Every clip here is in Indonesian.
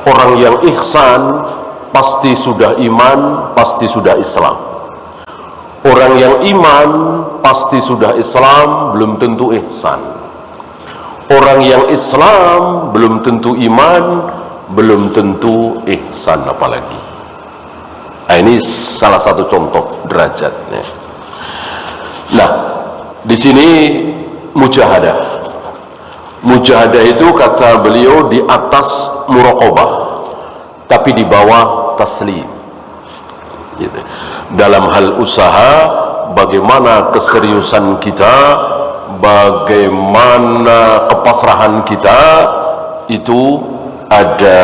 Orang yang ihsan pasti sudah iman, pasti sudah Islam. Orang yang iman pasti sudah Islam, belum tentu ihsan. Orang yang Islam belum tentu iman, belum tentu ihsan apalagi. Nah, ini salah satu contoh derajatnya. Nah, di sini mujahadah. Mujahadah itu kata beliau di atas muraqabah, tapi di bawah taslim. Gitu. Dalam hal usaha, bagaimana keseriusan kita, bagaimana kepasrahan kita, itu ada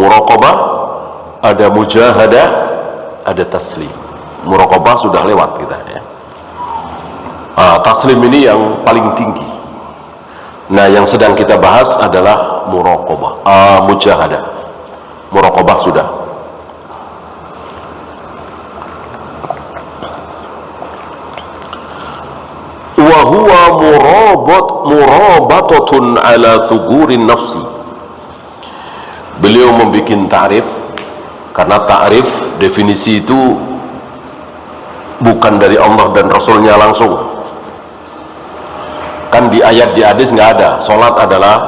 muraqabah, ada mujahadah, ada taslim. Muraqabah sudah lewat kita ya. Taslim ini yang paling tinggi. Nah, yang sedang kita bahas adalah muraqabah, mujahadah. Muraqabah sudah. Wa huwa murabatatun ala thugurin nafsi. Beliau membuat ta'rif, karena ta'rif definisi itu bukan dari Allah dan Rasulnya langsung. Kan di ayat, di hadis nggak ada. Salat adalah,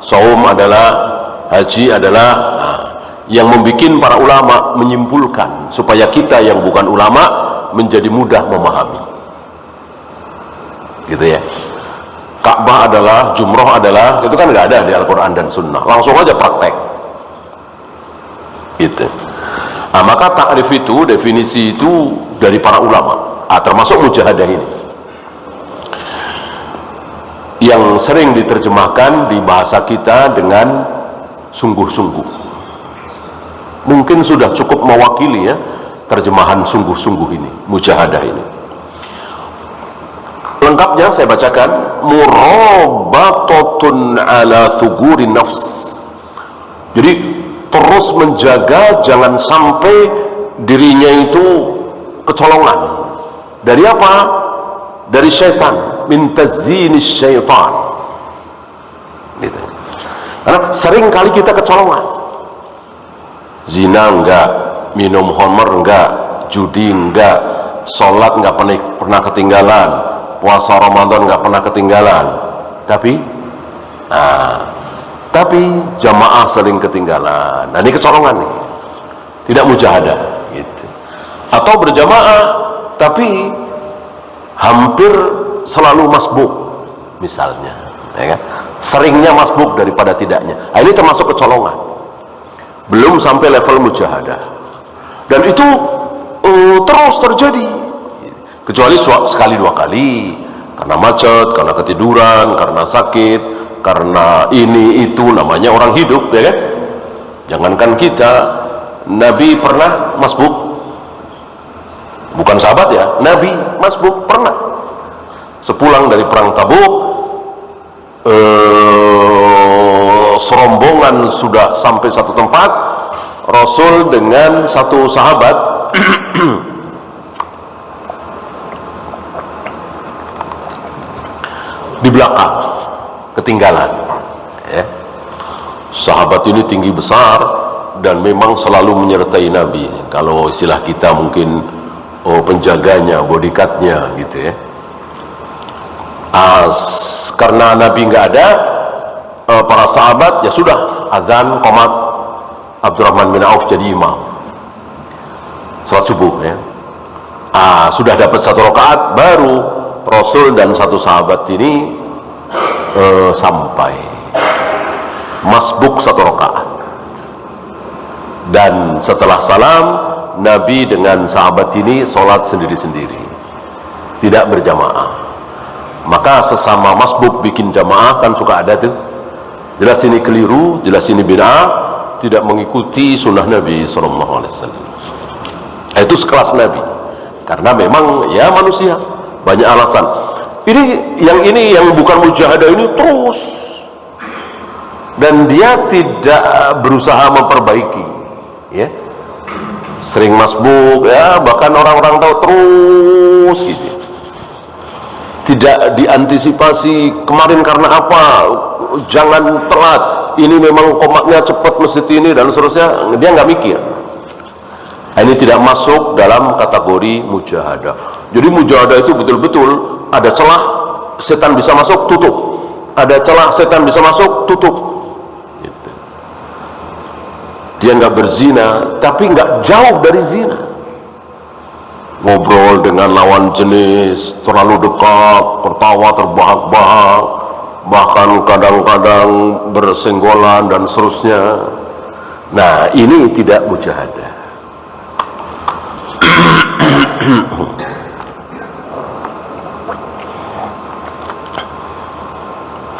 saum adalah, haji adalah. Yang membuat para ulama menyimpulkan supaya kita yang bukan ulama menjadi mudah memahami. Gitu ya. Ka'bah adalah, jumroh adalah, itu kan nggak ada di Al-Quran dan Sunnah. Langsung aja praktek. Gitu. Nah, maka ta'rif itu, definisi itu dari para ulama, termasuk mujahadah ini, yang sering diterjemahkan di bahasa kita dengan sungguh-sungguh. Mungkin sudah cukup mewakili ya terjemahan sungguh-sungguh ini, mujahadah ini. Lengkapnya saya bacakan: murabatatun ala thugurin nafs. Jadi terus menjaga jangan sampai dirinya itu kecolongan. Dari apa? Dari syaitan, min tazinis syaitan. Gitu. Karena sering kali kita kecolongan. Zina enggak, minum khamr enggak, judi enggak, sholat enggak pernah ketinggalan, puasa Ramadan enggak pernah ketinggalan. Tapi jamaah sering ketinggalan. Nah, ini kecolongan nih. Tidak mujahadah gitu. Atau berjamaah tapi hampir selalu masbuk misalnya, ya kan? Seringnya masbuk daripada tidaknya. Nah, ini termasuk kecolongan. Belum sampai level mujahadah. Dan itu terus terjadi. Kecuali sekali dua kali, karena macet, karena ketiduran, karena sakit, karena ini itu, namanya orang hidup, ya kan? Jangankan kita, Nabi pernah masbuk. Bukan sahabat ya, Nabi masbuk pernah. Sepulang dari perang Tabuk, serombongan sudah sampai satu tempat, Rasul dengan satu sahabat di belakang, ketinggalan ya. Sahabat ini tinggi besar dan memang selalu menyertai Nabi. Kalau istilah kita mungkin penjaganya, bodyguardnya gitu ya. Karena Nabi nggak ada, para sahabat ya sudah, azan qomat, Abdurrahman bin Auf jadi imam salat subuh ya. Sudah dapat satu rakaat, baru Rasul dan satu sahabat ini sampai masbuk satu rakaat. Dan setelah salam, Nabi dengan sahabat ini sholat sendiri-sendiri, tidak berjamaah. Maka sesama masbuk bikin jamaah kan suka ada tuh, jelas ini keliru, jelas ini bid'ah, tidak mengikuti sunnah Nabi SAW. Itu sekelas Nabi, karena memang ya manusia banyak alasan. Ini yang bukan mujahadah ini terus, dan dia tidak berusaha memperbaiki ya. Sering masbuk ya, bahkan orang-orang tahu terus gitu. Tidak diantisipasi, kemarin karena apa, jangan telat, ini memang komaknya cepat masjid ini dan seterusnya, dia nggak mikir. Ini tidak masuk dalam kategori mujahadah. Jadi mujahadah itu betul-betul ada celah setan bisa masuk, tutup. Ada celah setan bisa masuk, tutup. Gitu. Dia nggak berzina, tapi nggak jauh dari zina. Ngobrol dengan lawan jenis terlalu dekat, tertawa terbahak-bahak, bahkan kadang-kadang bersenggolan dan seterusnya. Nah, ini tidak mujahadah.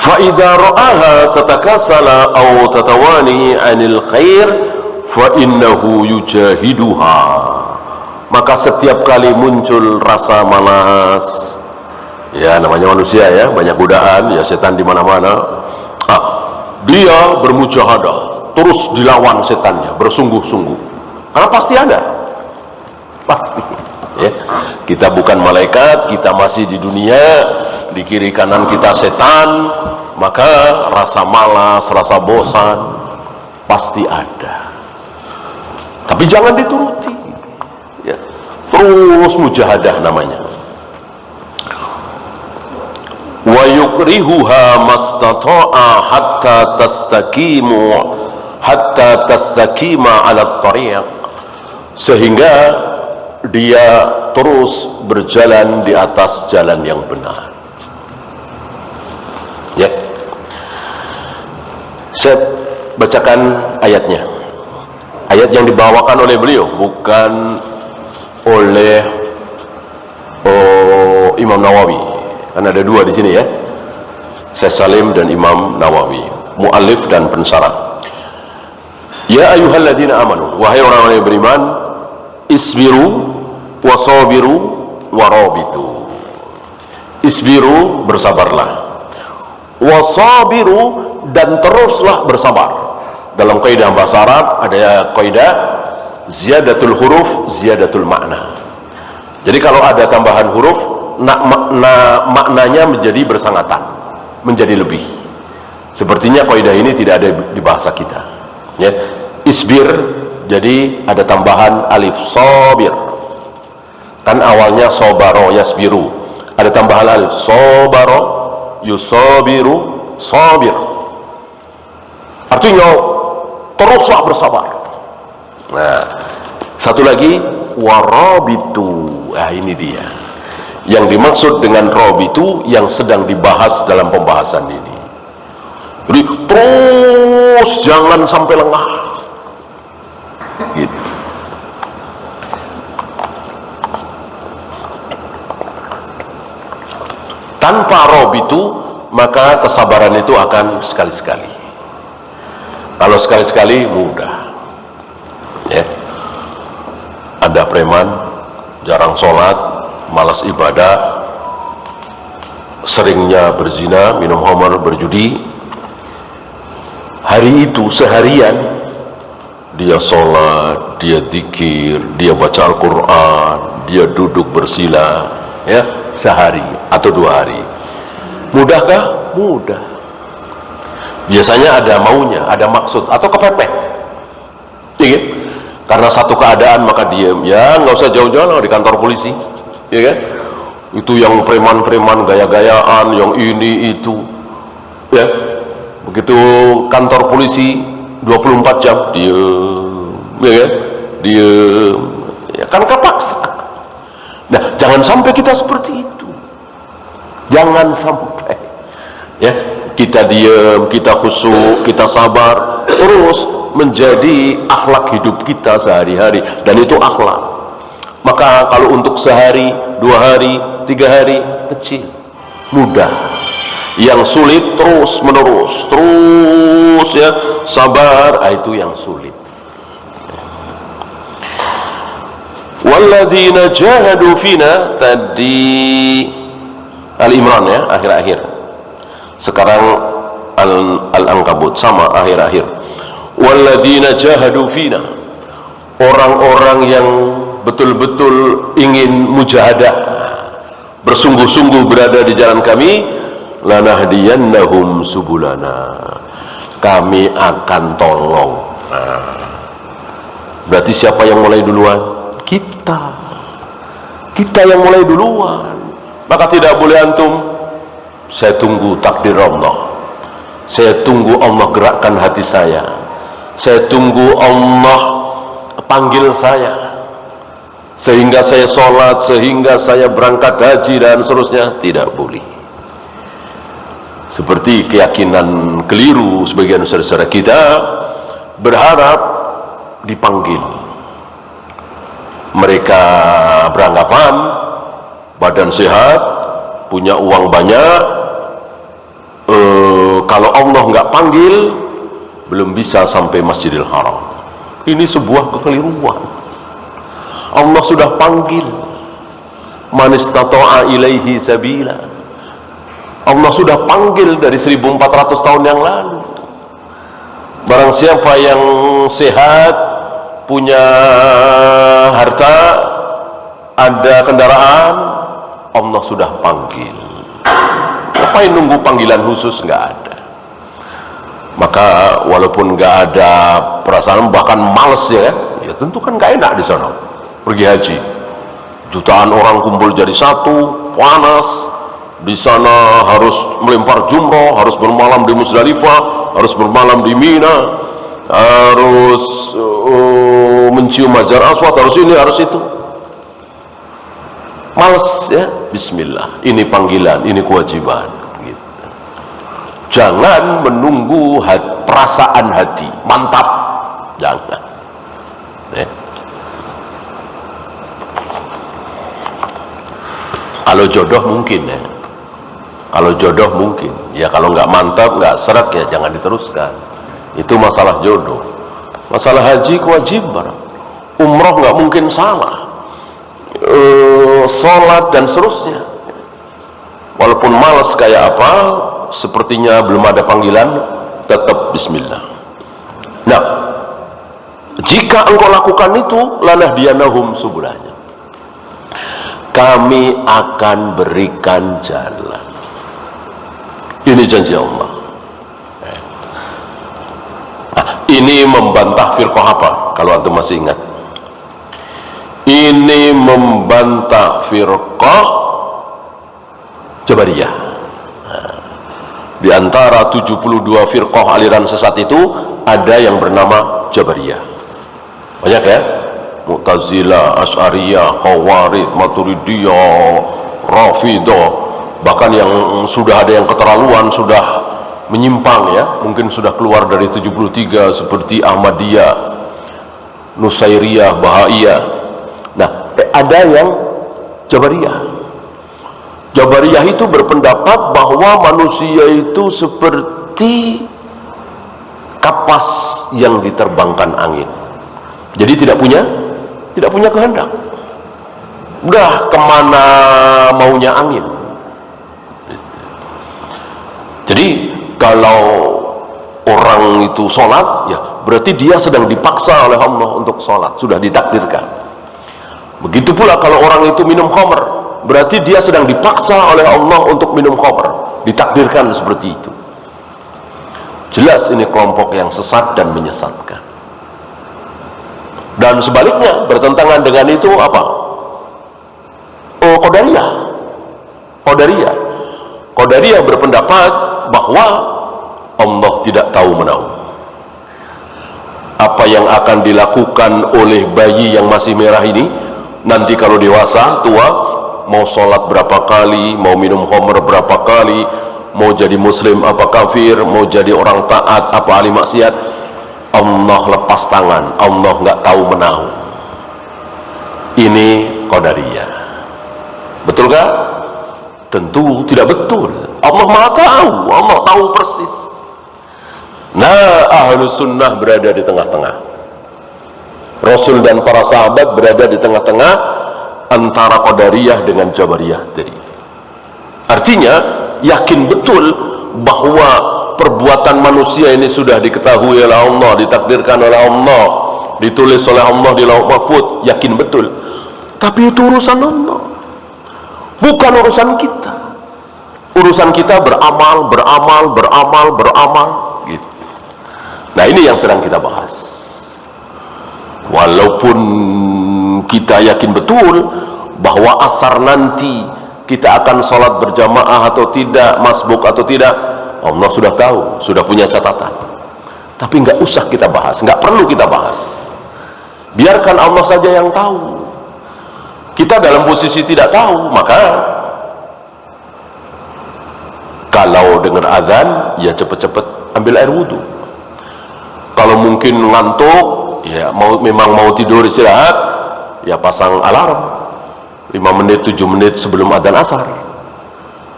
فَإِذَا رَآهَا تَتَكَاسَلَ أَوْ تَتَوَانِي عَنِ الْخَيْرِ فَإِنَّهُ يُجَاهِدُهَا. Maka setiap kali muncul rasa malas, ya namanya manusia ya, banyak godaan, ya setan di mana-mana. Dia bermujahadah, terus dilawan setannya, bersungguh-sungguh. Karena pasti ada. Pasti ya. Kita bukan malaikat, kita masih di dunia, di kiri kanan kita setan, maka rasa malas, rasa bosan pasti ada, tapi jangan dituruti ya. Terus mujahadah namanya. Wa yukrihuha mastata'a hatta tastakima ala tariq, sehingga dia terus berjalan di atas jalan yang benar. Ya, saya bacakan ayatnya. Ayat yang dibawakan oleh beliau, bukan oleh Imam Nawawi. Kan ada dua di sini ya, Syekh Salim dan Imam Nawawi, muallif dan pensarah. Ya ayyuhalladzina amanu, wahai orang-orang yang beriman, isbiru wasabiru warabitu. Isbiru, bersabarlah. Wasabiru, dan teruslah bersabar. Dalam kaidah bahasa Arab ada kaidah ziyadatul huruf, ziyadatul makna. Jadi kalau ada tambahan huruf, maknanya menjadi bersangatan, menjadi lebih. Sepertinya kaidah ini tidak ada di bahasa kita ya. Isbir, jadi ada tambahan alif, sabir. Kan awalnya sobaro yasbiru, ada tambahan alif, sobaro yusabiru, sabir. Artinya teruslah bersabar. Nah, satu lagi warabitu. Nah, ini dia yang dimaksud dengan rabitu yang sedang dibahas dalam pembahasan ini. Jadi terus jangan sampai lengah gitu. Tanpa rabitu, maka kesabaran itu akan sekali-sekali. Kalau sekali-sekali mudah ya. Ada preman jarang sholat, malas ibadah, seringnya berzina, minum khamar, berjudi. Hari itu seharian dia sholat, dia zikir, dia baca Al-Quran, dia duduk bersila ya, sehari atau 2 hari. Mudahkah? Mudah. Biasanya ada maunya, ada maksud atau kepepet ya, karena satu keadaan maka diam ya, nggak usah jauh-jauh di kantor polisi ya kan, itu yang preman-preman gaya-gayaan, yang ini itu ya, begitu kantor polisi 24 jam diem ya kan, diem ya, kan kepaksa. Nah, jangan sampai kita seperti itu, jangan sampai ya, kita diem, kita khusyuk, kita sabar, terus menjadi akhlak hidup kita sehari-hari, dan itu akhlak. Maka kalau untuk sehari, 2 hari, 3 hari kecil, mudah. Yang sulit terus menerus, terus ya, sabar, itu yang sulit. Walladzina jahadu fina, tadi Al-Imran ya, akhir-akhir. Sekarang Al-Ankabut, sama akhir-akhir. Walladzina jahadu fina, orang-orang yang betul-betul ingin mujahadah, bersungguh-sungguh berada di jalan kami, lanahdiyannahum subulana, kami akan tolong. Nah, berarti siapa yang mulai duluan? Kita yang mulai duluan. Maka tidak boleh antum, saya tunggu takdir Allah, saya tunggu Allah gerakkan hati saya tunggu Allah panggil saya sehingga saya sholat, sehingga saya berangkat haji dan seterusnya. Tidak boleh. Seperti keyakinan keliru sebagian saudara-saudara kita, berharap dipanggil. Mereka beranggapan badan sehat, punya uang banyak, kalau Allah nggak panggil belum bisa sampai Masjidil Haram. Ini sebuah kekeliruan. Allah sudah panggil, man istata'a ilaihi sabila. Allah sudah panggil dari 1400 tahun yang lalu. Barang siapa yang sehat, punya harta, ada kendaraan, Allah sudah panggil. Ngapain nunggu panggilan khusus? Nggak ada. Maka walaupun nggak ada perasaan, bahkan males ya tentu kan nggak enak di sana. Pergi haji, jutaan orang kumpul jadi satu, panas di sana, harus melempar jumroh, harus bermalam di Musdalifah, harus bermalam di Mina, harus mencium Hajar Aswad, harus ini, harus itu. Males ya. Bismillah, ini panggilan, ini kewajiban gitu. Jangan menunggu perasaan hati mantap, jangan ya. Kalau jodoh mungkin ya, kalau jodoh mungkin ya, kalau nggak mantap, nggak seret ya jangan diteruskan. Itu masalah jodoh. Masalah haji kewajiban, umroh nggak mungkin salah, sholat dan seterusnya. Walaupun malas kayak apa, sepertinya belum ada panggilan, tetap bismillah. Nah, jika engkau lakukan itu, lanahdiyanahum subulanya, kami akan berikan jalan. Ini janji Allah. Nah, ini membantah firqah apa? Kalau antum masih ingat, ini membantah firqah Jabariyah. Nah, di antara 72 firqah aliran sesat itu ada yang bernama Jabariyah. Banyak ya, Mu'tazilah, Asy'ariyah, Khawarij, Maturidiyah, Rafidah, bahkan yang sudah ada yang keterlaluan, sudah menyimpang ya, mungkin sudah keluar dari 73 seperti Ahmadiyah, Nusairiyah, Bahaiyah. Nah, ada yang Jabariyah. Jabariyah itu berpendapat bahwa manusia itu seperti kapas yang diterbangkan angin. Jadi tidak punya kehendak. Udah kemana maunya angin. Jadi kalau orang itu sholat, ya berarti dia sedang dipaksa oleh Allah untuk sholat, sudah ditakdirkan. Begitu pula kalau orang itu minum khamr, berarti dia sedang dipaksa oleh Allah untuk minum khamr, ditakdirkan seperti itu. Jelas ini kelompok yang sesat dan menyesatkan. Dan sebaliknya, bertentangan dengan itu apa? Qadariyah berpendapat bahwa Allah tidak tahu menahu. Apa yang akan dilakukan oleh bayi yang masih merah ini, nanti kalau dewasa, tua, mau sholat berapa kali, mau minum khamr berapa kali, mau jadi muslim apa kafir, mau jadi orang taat apa ahli maksiat, Allah lepas tangan, Allah nggak tahu menahu. Ini Qadariyah. Betul gak? Tentu tidak betul. Allah maha tahu, Allah tahu persis. Nah, Ahlus Sunnah berada di tengah-tengah. Rasul dan para sahabat berada di tengah-tengah antara Qadariyah dengan Jabariyah tadi. Artinya, yakin betul bahwa perbuatan manusia ini sudah diketahui oleh Allah, ditakdirkan oleh Allah, ditulis oleh Allah di Lauh Mahfuz, yakin betul. Tapi itu urusan Allah, bukan urusan kita. Urusan kita beramal gitu. Nah, ini yang sedang kita bahas. Walaupun kita yakin betul bahwa asar nanti kita akan sholat berjamaah atau tidak, masbuk atau tidak, Allah sudah tahu, sudah punya catatan. Tapi nggak usah kita bahas, nggak perlu kita bahas. Biarkan Allah saja yang tahu. Kita dalam posisi tidak tahu, maka kalau dengar azan, ya cepat-cepat ambil air wudhu. Kalau mungkin ngantuk, ya memang mau tidur istirahat, ya pasang alarm 5 menit, 7 menit sebelum adzan asar,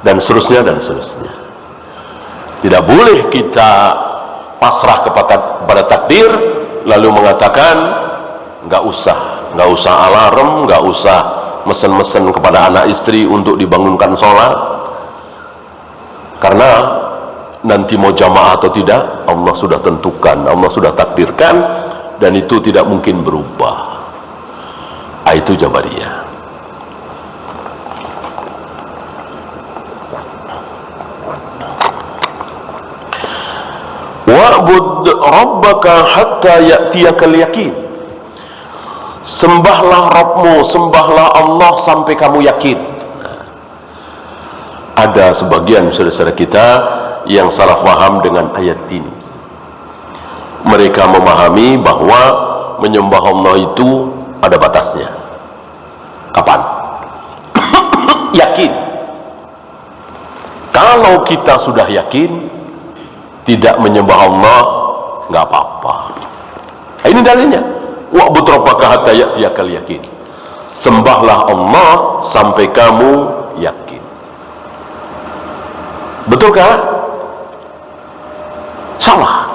dan seterusnya dan seterusnya. Tidak boleh kita pasrah kepada takdir lalu mengatakan nggak usah alarm, nggak usah mesen-mesen kepada anak istri untuk dibangunkan sholat, karena nanti mau jamaah atau tidak Allah sudah tentukan, Allah sudah takdirkan, dan itu tidak mungkin berubah. Itu Jabariyah. Wa'bud rabbaka hatta ya'tiyakal yaqin. Sembahlah Rabbmu, sembahlah Allah sampai kamu yakin. Ada sebagian saudara-saudara kita yang salah faham dengan ayat ini. Mereka memahami bahwa menyembah Allah itu ada batasnya. Kapan? Yakin. Kalau kita sudah yakin tidak menyembah Allah, nggak apa-apa. Ini dalilnya. Wa'bud rabbaka hatta ya'tiyakal yaqin. Sembahlah Allah sampai kamu yakin. Betulkah? Salah.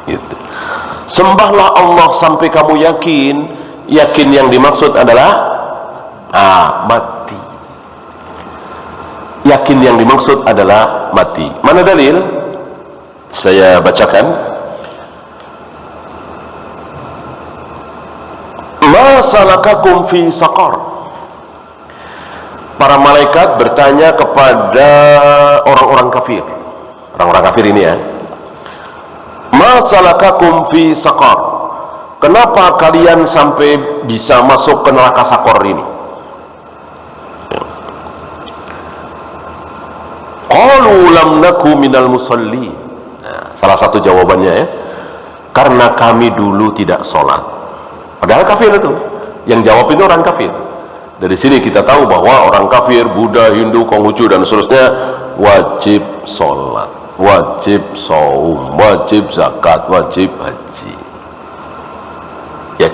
Gitu. Sembahlah Allah sampai kamu yakin. Yakin yang dimaksud adalah mati. Yakin yang dimaksud adalah mati. Mana dalil? Saya bacakan. Ma salakakum fi saqar. Para malaikat bertanya kepada orang-orang kafir. Orang-orang kafir ini ya. Ma salakakum fi saqar. Kenapa kalian sampai bisa masuk ke neraka Sakor ini? Qalu lam naku minal musallin. Nah, salah satu jawabannya ya, karena kami dulu tidak sholat. Padahal kafir itu. Yang jawab itu orang kafir. Dari sini kita tahu bahwa orang kafir, Buddha, Hindu, Konghucu dan seterusnya wajib sholat, wajib saum, wajib zakat, wajib haji. Ya.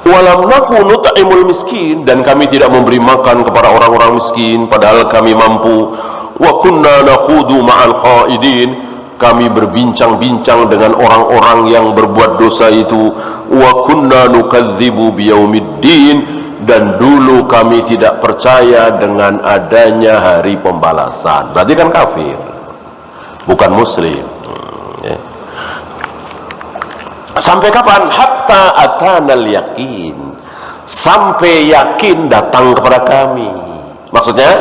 Walam naku nut'imul miskin, dan kami tidak memberi makan kepada orang-orang miskin padahal kami mampu. Wa kunna naqudu ma'al khaidin, kami berbincang-bincang dengan orang-orang yang berbuat dosa itu. Wa kunna nukadzibu biyaumiddin, dan dulu kami tidak percaya dengan adanya hari pembalasan. Berarti kan kafir, bukan muslim. Sampai kapan? Hatta atanal yakin, sampai yakin datang kepada kami. Maksudnya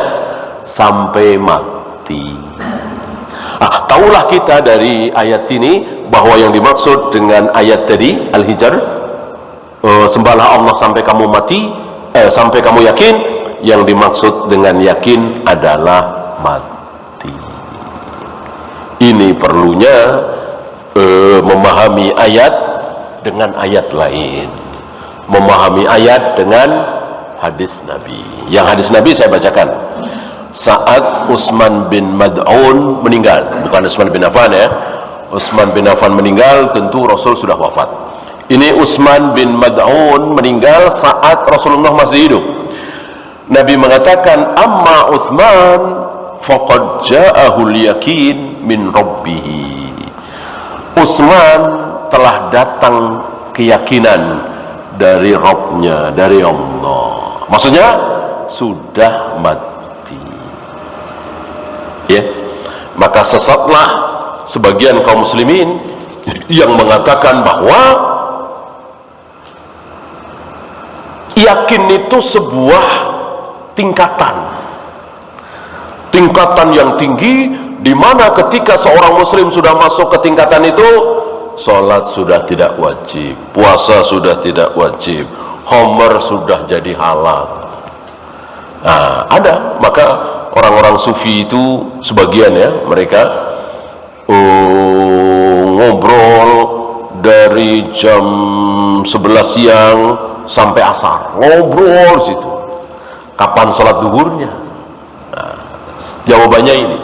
sampai mati. Tahulah kita dari ayat ini bahwa yang dimaksud dengan ayat tadi Al-Hijr, sembahlah Allah sampai kamu mati, sampai kamu yakin, yang dimaksud dengan yakin adalah mati. Ini perlunya memahami ayat dengan ayat lain, memahami ayat dengan hadis Nabi. Yang hadis Nabi saya bacakan. Saat Utsman bin Mad'un meninggal, bukan Utsman bin Affan ya. Utsman bin Affan meninggal, tentu Rasul sudah wafat. Ini Utsman bin Mad'un meninggal saat Rasulullah masih hidup. Nabi mengatakan, amma Utsman faqad ja'ahul yakin min rabbih. Utsman telah datang keyakinan dari Rabb-nya, dari Allah. Maksudnya sudah mati. Ya, maka sesatlah sebagian kaum muslimin yang mengatakan bahwa yakin itu sebuah tingkatan yang tinggi, di mana ketika seorang muslim sudah masuk ke tingkatan itu, sholat sudah tidak wajib, puasa sudah tidak wajib, homer sudah jadi halal. Nah, ada, maka orang-orang sufi itu sebagian ya, mereka ngobrol dari jam 11 siang sampai asar, ngobrol situ. Kapan sholat zuhurnya? Nah, jawabannya ini,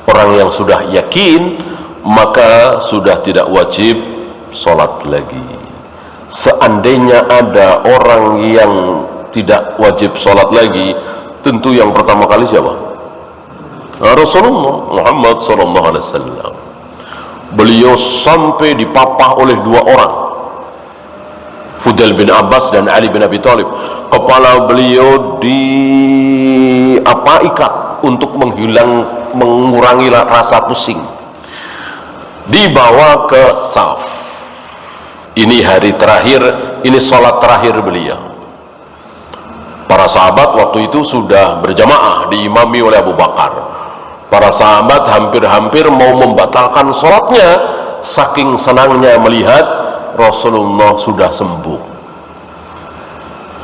orang yang sudah yakin maka sudah tidak wajib sholat lagi. Seandainya ada orang yang tidak wajib sholat lagi, tentu yang pertama kali siapa? Rasulullah Muhammad SAW. Beliau sampai dipapah oleh dua orang, Fudail bin Abbas dan Ali bin Abi Thalib. Kepala beliau ikat untuk mengurangi rasa pusing. Dibawa ke saf. Ini hari terakhir, ini sholat terakhir beliau. Para sahabat waktu itu sudah berjamaah diimami oleh Abu Bakar. Para sahabat hampir-hampir mau membatalkan sholatnya, saking senangnya melihat Rasulullah sudah sembuh.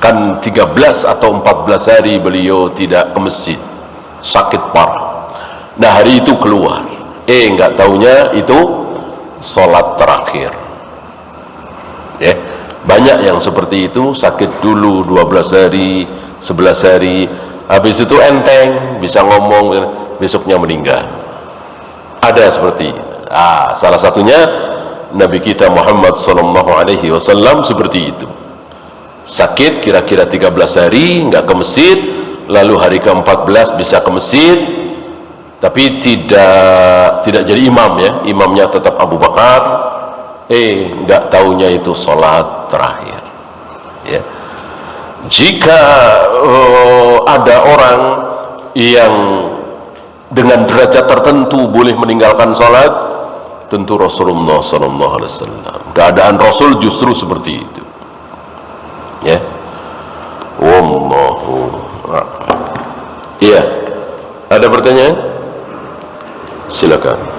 Kan 13 atau 14 hari beliau tidak ke masjid, sakit parah. Nah, hari itu keluar, nggak taunya itu sholat terakhir. Ya, banyak yang seperti itu, sakit dulu 12 hari, 11 hari, habis itu enteng, bisa ngomong, besoknya meninggal. Ada seperti salah satunya Nabi kita Muhammad SAW seperti itu. Sakit kira-kira 13 hari, nggak ke masjid, lalu hari ke-14 bisa ke masjid, tapi tidak jadi imam ya, imamnya tetap Abu Bakar. Nggak taunya itu sholat terakhir ya. Jika ada orang yang dengan derajat tertentu boleh meninggalkan sholat, tentu Rasulullah SAW. Keadaan Rasul justru seperti itu ya. Wallahu a'lam. Iya, ada pertanyaan? Silakan.